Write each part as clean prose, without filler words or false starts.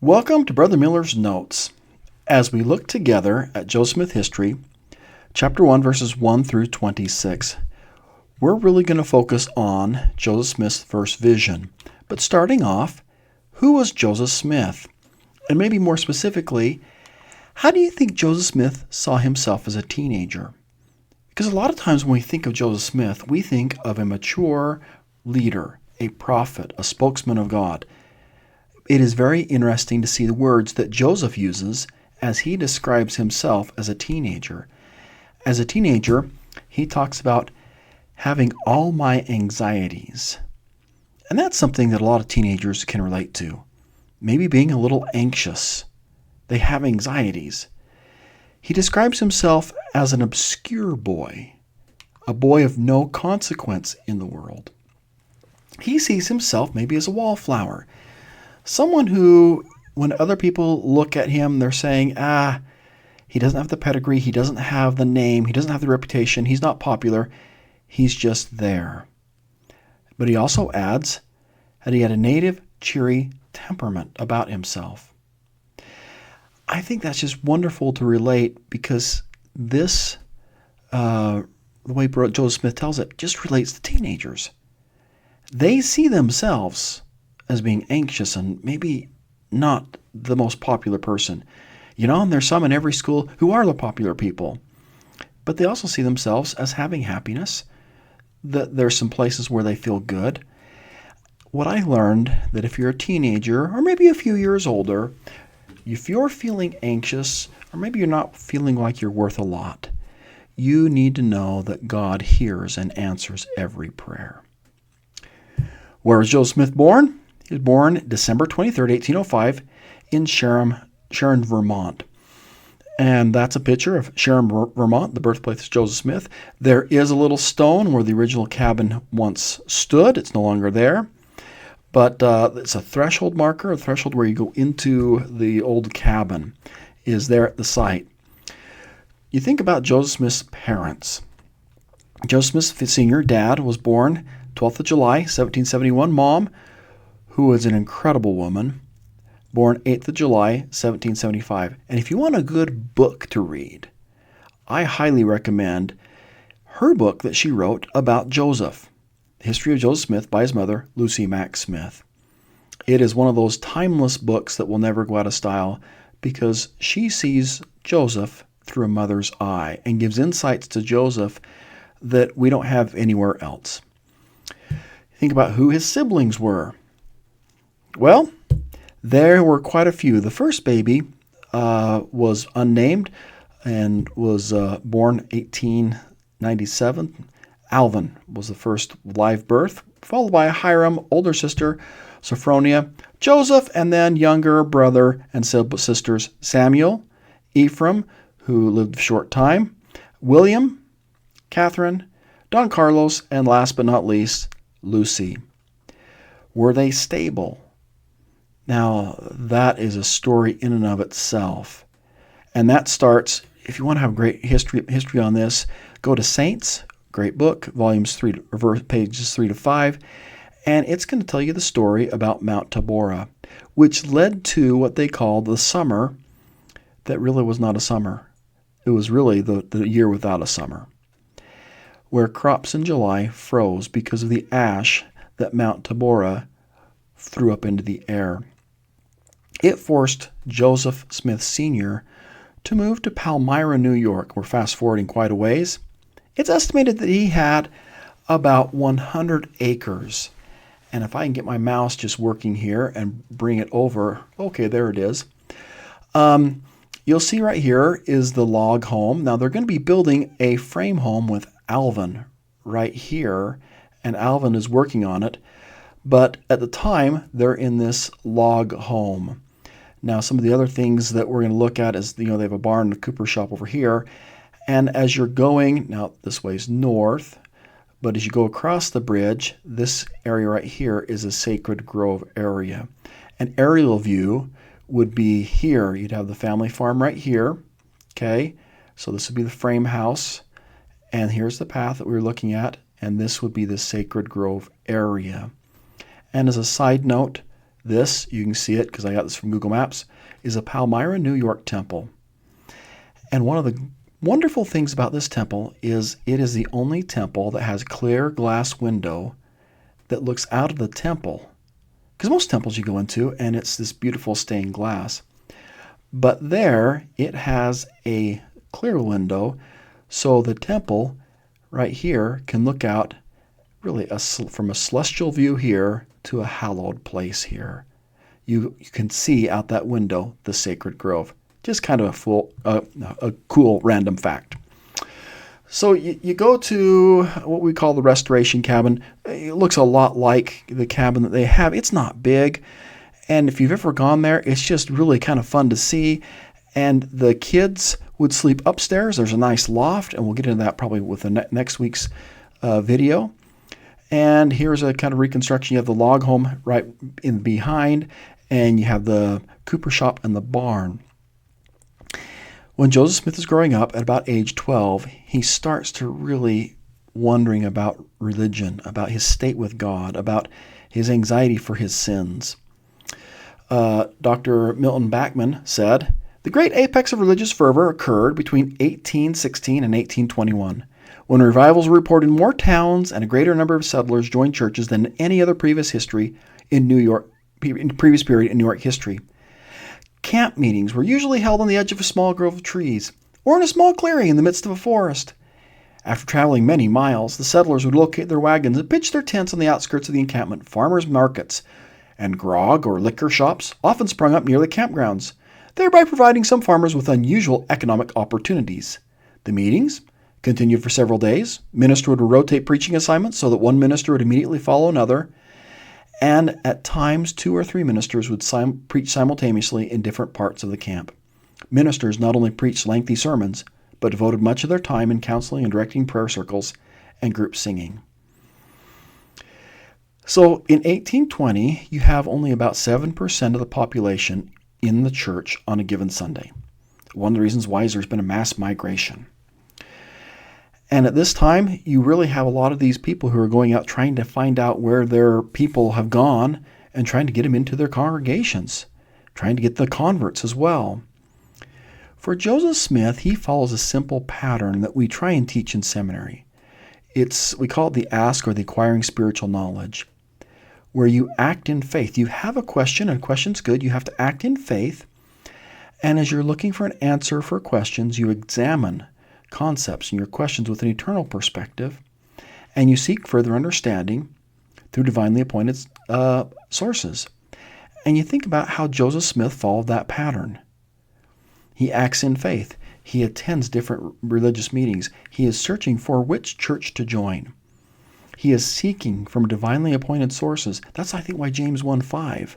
Welcome to Brother Miller's Notes. As we look together at Joseph Smith history, chapter 1, verses 1 through 26, we're really going to focus on Joseph Smith's first vision. But starting off, who was Joseph Smith? And maybe more specifically, how do you think Joseph Smith saw himself as a teenager? Because a lot of times when we think of Joseph Smith, we think of a mature leader, a prophet, a spokesman of God. It is very interesting to see the words that Joseph uses as he describes himself as a teenager. As a teenager, he talks about having all my anxieties. And that's something that a lot of teenagers can relate to. Maybe being a little anxious. They have anxieties. He describes himself as an obscure boy, a boy of no consequence in the world. He sees himself maybe as a wallflower. Someone who, when other people look at him, they're saying, he doesn't have the pedigree, he doesn't have the name, he doesn't have the reputation, he's not popular, he's just there. But he also adds that he had a native, cheery temperament about himself. I think that's just wonderful to relate because this, the way Joseph Smith tells it, just relates to teenagers. They see themselves as being anxious and maybe not the most popular person. And there's some in every school who are the popular people. But they also see themselves as having happiness, that there's some places where they feel good. What I learned, that if you're a teenager or maybe a few years older, if you're feeling anxious or maybe you're not feeling like you're worth a lot, you need to know that God hears and answers every prayer. Where was Joseph Smith born? He was born December 23rd, 1805 in Sharon, Vermont. And that's a picture of Sharon, Vermont, the birthplace of Joseph Smith. There is a little stone where the original cabin once stood. It's no longer there. But it's a threshold marker, a threshold where you go into the old cabin is there at the site. You think about Joseph Smith's parents. Joseph Smith Sr., dad, was born 12th of July, 1771. Mom, who was an incredible woman, born 8th of July, 1775. And if you want a good book to read, I highly recommend her book that she wrote about Joseph, History of Joseph Smith by his mother, Lucy Mack Smith. It is one of those timeless books that will never go out of style because she sees Joseph through a mother's eye and gives insights to Joseph that we don't have anywhere else. Think about who his siblings were. Well, there were quite a few. The first baby was unnamed and was born 1897. Alvin was the first live birth, followed by Hiram, older sister, Sophronia, Joseph, and then younger brother and sisters Samuel, Ephraim, who lived a short time, William, Catherine, Don Carlos, and last but not least, Lucy. Were they stable? Now, that is a story in and of itself. And that starts, if you want to have great history on this, go to Saints, great book, pages 3 to 5, and it's going to tell you the story about Mount Tabora, which led to what they called the summer that really was not a summer. It was really the year without a summer, where crops in July froze because of the ash that Mount Tabora threw up into the air. It forced Joseph Smith Sr. to move to Palmyra, New York. We're fast-forwarding quite a ways. It's estimated that he had about 100 acres. And if I can get my mouse just working here and bring it over, okay, there it is. You'll see right here is the log home. Now, they're going to be building a frame home with Alvin right here, and Alvin is working on it. But at the time, they're in this log home. Now, some of the other things that we're going to look at is, they have a barn and a cooper shop over here. And as you're going, now this way's north, but as you go across the bridge, this area right here is a sacred grove area. An aerial view would be here. You'd have the family farm right here. Okay, so this would be the frame house. And here's the path that we were looking at. And this would be the sacred grove area. And as a side note, This, you can see it because I got this from Google Maps, is a Palmyra, New York temple. And one of the wonderful things about this temple is it is the only temple that has clear glass window that looks out of the temple. Because most temples you go into, and it's this beautiful stained glass. But there, it has a clear window, so the temple right here can look out really from a celestial view here to a hallowed place here. You can see out that window the sacred grove. Just kind of a cool random fact. So you go to what we call the restoration cabin. It looks a lot like the cabin that they have. It's not big. And if you've ever gone there, it's just really kind of fun to see. And the kids would sleep upstairs. There's a nice loft, and we'll get into that probably with the next week's video. And here's a kind of reconstruction. You have the log home right in behind, and you have the cooper shop and the barn. When Joseph Smith is growing up at about age 12, he starts to really wondering about religion, about his state with God, about his anxiety for his sins. Dr. Milton Bachman said, "The great apex of religious fervor occurred between 1816 and 1821, when revivals were reported in more towns and a greater number of settlers joined churches than any other previous period in New York history. Camp meetings were usually held on the edge of a small grove of trees, or in a small clearing in the midst of a forest. After traveling many miles, the settlers would locate their wagons and pitch their tents on the outskirts of the encampment. Farmers' markets and grog or liquor shops often sprung up near the campgrounds, thereby providing some farmers with unusual economic opportunities. The meetings continued for several days. Minister would rotate preaching assignments so that one minister would immediately follow another, and at times 2 or 3 ministers would preach simultaneously in different parts of the camp. Ministers not only preached lengthy sermons, but devoted much of their time in counseling and directing prayer circles and group singing." So in 1820, you have only about 7% of the population in the church on a given Sunday. One of the reasons why is there's been a mass migration. And at this time, you really have a lot of these people who are going out trying to find out where their people have gone and trying to get them into their congregations, trying to get the converts as well. For Joseph Smith, he follows a simple pattern that we try and teach in seminary. We call it the ask or the acquiring spiritual knowledge, where you act in faith. You have a question, and a question's good. You have to act in faith. And as you're looking for an answer for questions, you examine concepts and your questions with an eternal perspective, and you seek further understanding through divinely appointed sources. And you think about how Joseph Smith followed that pattern. He acts in faith. He attends different religious meetings. He is searching for which church to join. He is seeking from divinely appointed sources. That's, I think, why James 1:5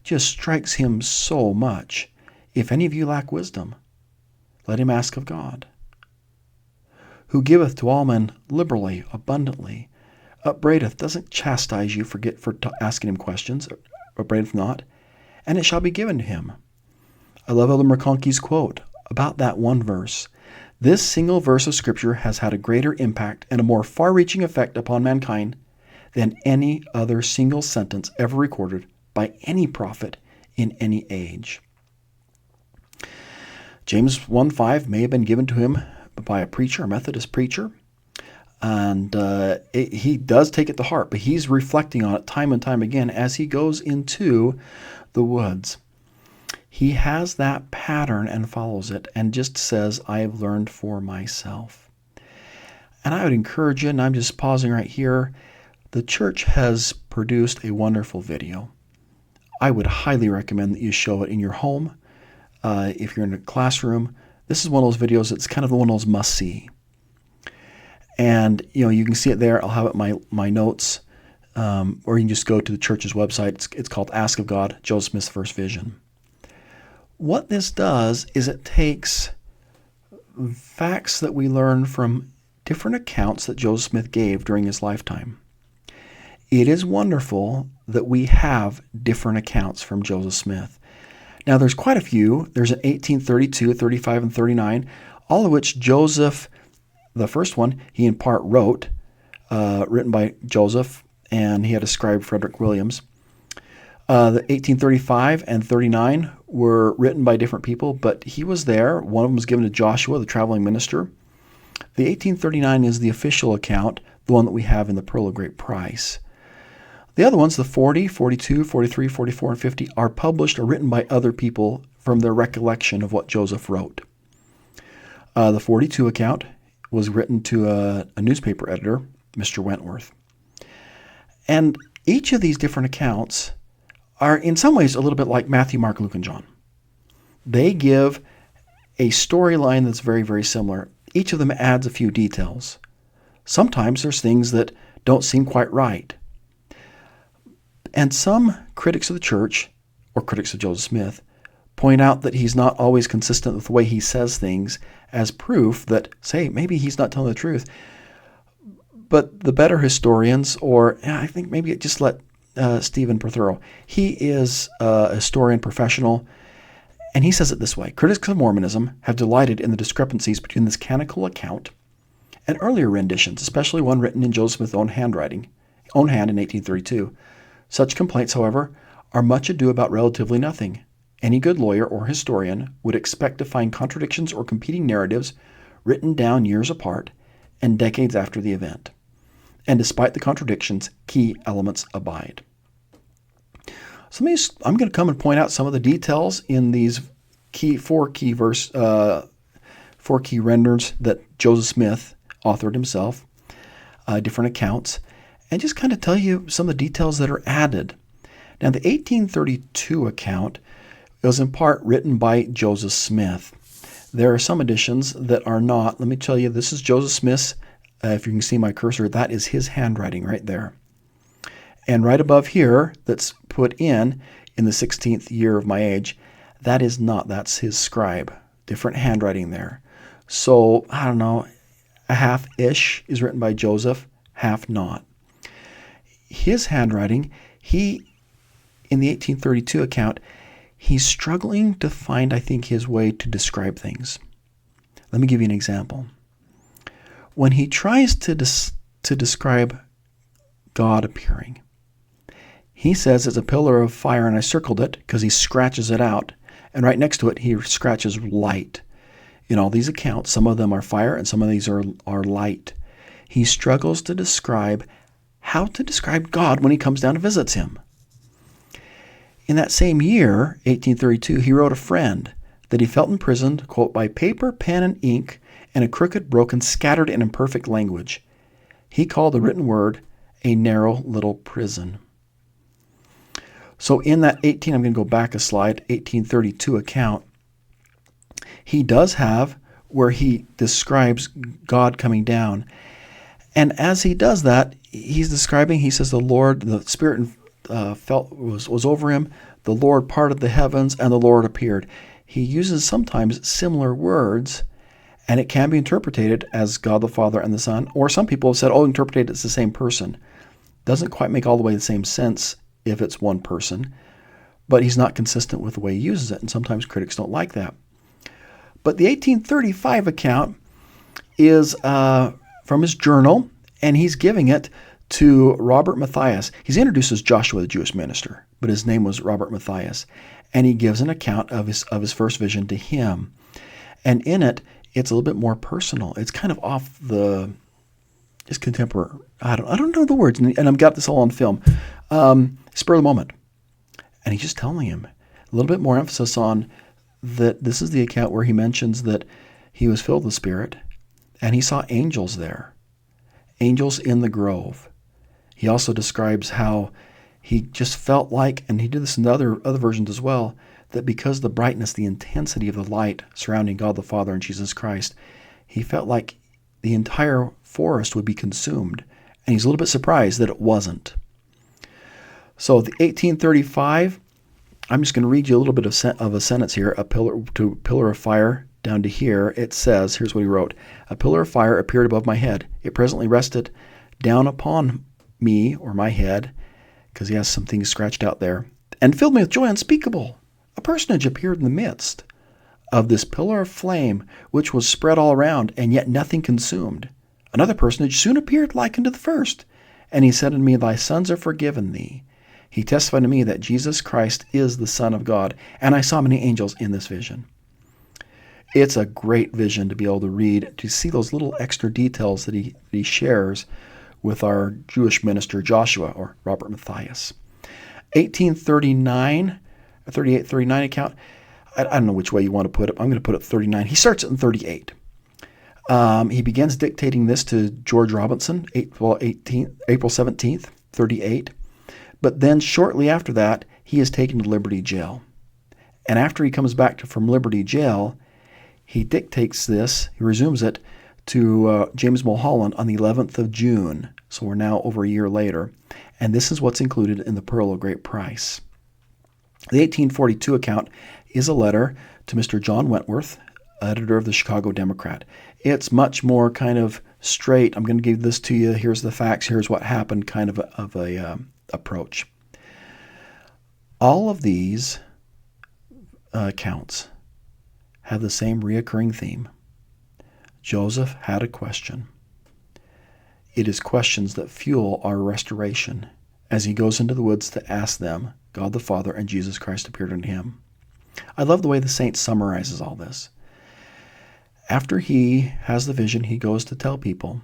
just strikes him so much. If any of you lack wisdom, let him ask of God, who giveth to all men liberally, abundantly, upbraideth, doesn't chastise you for asking him questions, upbraideth not, and it shall be given to him. I love Elder McConkey's quote about that one verse. This single verse of Scripture has had a greater impact and a more far-reaching effect upon mankind than any other single sentence ever recorded by any prophet in any age. James 1:5 may have been given to him by a preacher, a Methodist preacher, and he does take it to heart, but he's reflecting on it time and time again as he goes into the woods. He has that pattern and follows it and just says, I have learned for myself. And I would encourage you, and I'm just pausing right here, the church has produced a wonderful video. I would highly recommend that you show it in your home. If you're in a classroom, this is one of those videos that's kind of one of those must-see. And, you can see it there. I'll have it in my notes. Or you can just go to the church's website. It's called Ask of God, Joseph Smith's First Vision. What this does is it takes facts that we learn from different accounts that Joseph Smith gave during his lifetime. It is wonderful that we have different accounts from Joseph Smith. Now, there's quite a few. There's an 1832, 35, and 39, all of which Joseph, the first one, he in part wrote, written by Joseph, and he had a scribe, Frederick Williams. The 1835 and 39 were written by different people, but he was there. One of them was given to Joshua, the traveling minister. The 1839 is the official account, the one that we have in the Pearl of Great Price. The other ones, the 40, 42, 43, 44, and 50, are published or written by other people from their recollection of what Joseph wrote. The 42 account was written to a newspaper editor, Mr. Wentworth. And each of these different accounts are in some ways a little bit like Matthew, Mark, Luke, and John. They give a storyline that's very, very similar. Each of them adds a few details. Sometimes there's things that don't seem quite right. And some critics of the church, or critics of Joseph Smith, point out that he's not always consistent with the way he says things as proof that, say, maybe he's not telling the truth. But the better historians, or I think maybe just let Stephen Prothero, he is a historian professional, and he says it this way: critics of Mormonism have delighted in the discrepancies between this canonical account and earlier renditions, especially one written in Joseph Smith's own hand in 1832. Such complaints, however, are much ado about relatively nothing. Any good lawyer or historian would expect to find contradictions or competing narratives written down years apart and decades after the event. And despite the contradictions, key elements abide. So I'm going to come and point out some of the details in these four key renders that Joseph Smith authored himself, different accounts, and just kind of tell you some of the details that are added. Now, the 1832 account was in part written by Joseph Smith. There are some editions that are not. Let me tell you, this is Joseph Smith's. If you can see my cursor, that is his handwriting right there. And right above here, that's put in the 16th year of my age, that is not. That's his scribe. Different handwriting there. So, I don't know, a half-ish is written by Joseph, half not. His handwriting, in the 1832 account, he's struggling to find, I think, his way to describe things. Let me give you an example. When he tries to describe God appearing, he says it's a pillar of fire, and I circled it because he scratches it out, and right next to it he scratches light. In all these accounts, some of them are fire and some of these are light. He struggles to describe how to describe God when he comes down and visits him. In that same year, 1832, he wrote a friend that he felt imprisoned, quote, by paper, pen, and ink, and a crooked, broken, scattered, and imperfect language. He called the written word a narrow little prison. So in that I'm going to go back a slide, 1832 account, he does have where he describes God coming down. And as he does that, he's describing, he says the Spirit was over him, the Lord parted the heavens, and the Lord appeared. He uses sometimes similar words, and it can be interpreted as God the Father and the Son, or some people have said, interpreted it's the same person. Doesn't quite make all the way the same sense if it's one person, but he's not consistent with the way he uses it, and sometimes critics don't like that. But the 1835 account is from his journal, and he's giving it to Robert Matthias. He's introduced as Joshua, the Jewish minister, but his name was Robert Matthias, and he gives an account of his first vision to him. And in it, it's a little bit more personal. It's kind of off it's contemporary. I don't know the words, and I've got this all on film. Spur of the moment. And he's just telling him a little bit more emphasis on that this is the account where he mentions that he was filled with the Spirit, and he saw angels there, angels in the grove. He also describes how he just felt like, and he did this in other versions as well, that because the brightness, the intensity of the light surrounding God the Father and Jesus Christ, he felt like the entire forest would be consumed. And he's a little bit surprised that it wasn't. So the 1835, I'm just going to read you a little bit of a sentence here, a pillar of fire down to here. It says, here's what he wrote: a pillar of fire appeared above my head. It presently rested down upon me, or my head, because he has some things scratched out there, and filled me with joy unspeakable. A personage appeared in the midst of this pillar of flame, which was spread all around, and yet nothing consumed. Another personage soon appeared like unto the first, and he said unto me, Thy sins are forgiven thee. He testified to me that Jesus Christ is the Son of God, and I saw many angels in this vision. It's a great vision to be able to read, to see those little extra details that he shares with our Jewish minister Joshua, or Robert Matthias. 1839, 38, 39 account. I don't know which way you want to put it. I'm going to put it 39. He starts it in 38. He begins dictating this to George Robinson, April 17th, 38. But then shortly after that, he is taken to Liberty Jail. And after he comes back from Liberty Jail, he dictates this, he resumes it, to James Mulholland on the 11th of June. So we're now over a year later. And this is what's included in the Pearl of Great Price. The 1842 account is a letter to Mr. John Wentworth, editor of the Chicago Democrat. It's much more kind of straight, I'm going to give this to you, here's the facts, here's what happened kind of a approach. All of these accounts have the same reoccurring theme. Joseph had a question. It is questions that fuel our restoration as he goes into the woods to ask them. God the Father and Jesus Christ appeared unto him. I love the way the saint summarizes all this. After he has the vision, he goes to tell people.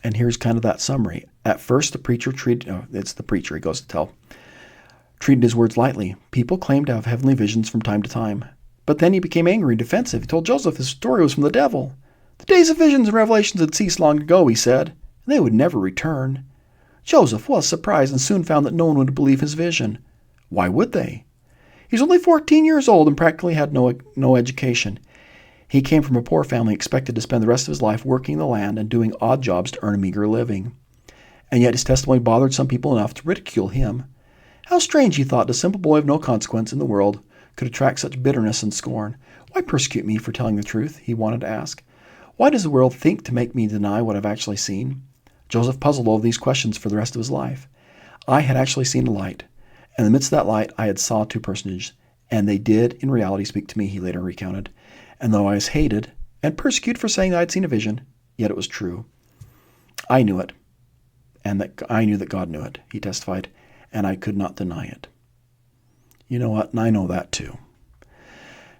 And here's kind of that summary. At first, the preacher he goes to tell, treated his words lightly. People claimed to have heavenly visions from time to time. But then he became angry and defensive. He told Joseph his story was from the devil. The days of visions and revelations had ceased long ago, he said, and they would never return. Joseph was surprised and soon found that no one would believe his vision. Why would they? He's only 14 years old and practically had no education. He came from a poor family, expected to spend the rest of his life working the land and doing odd jobs to earn a meager living. And yet his testimony bothered some people enough to ridicule him. How strange, he thought, a simple boy of no consequence in the world could attract such bitterness and scorn. Why persecute me for telling the truth? He wanted to ask. Why does the world think to make me deny what I've actually seen? Joseph puzzled over these questions for the rest of his life. I had actually seen a light. In the midst of that light, I had saw two personages, and they did, in reality, speak to me, he later recounted. And though I was hated and persecuted for saying that I'd seen a vision, yet it was true. I knew it, and that I knew that God knew it, he testified, and I could not deny it. You know what? And I know that too.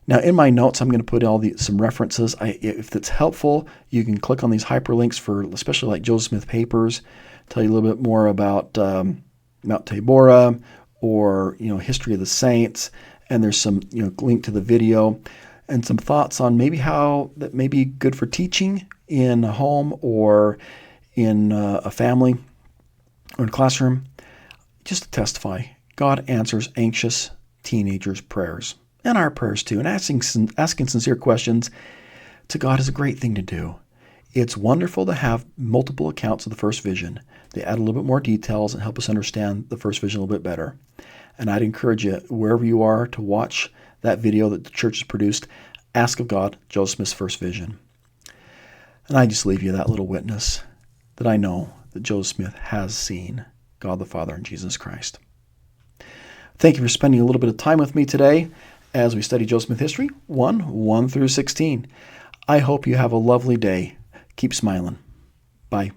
Now, in my notes, I'm going to put some references. If it's helpful, you can click on these hyperlinks for, especially like Joseph Smith papers, tell you a little bit more about Mount Tabor, or history of the saints, and there's some link to the video, and some thoughts on maybe how that may be good for teaching in a home or in a family or in a classroom. Just to testify, God answers anxious teenagers' prayers, and our prayers too. And asking sincere questions to God is a great thing to do. It's wonderful to have multiple accounts of the first vision. They add a little bit more details and help us understand the first vision a little bit better. And I'd encourage you, wherever you are, to watch that video that the church has produced, Ask of God, Joseph Smith's first vision. And I just leave you that little witness that I know that Joseph Smith has seen God the Father and Jesus Christ. Thank you for spending a little bit of time with me today as we study Joseph Smith history, 1 through 16. I hope you have a lovely day. Keep smiling. Bye.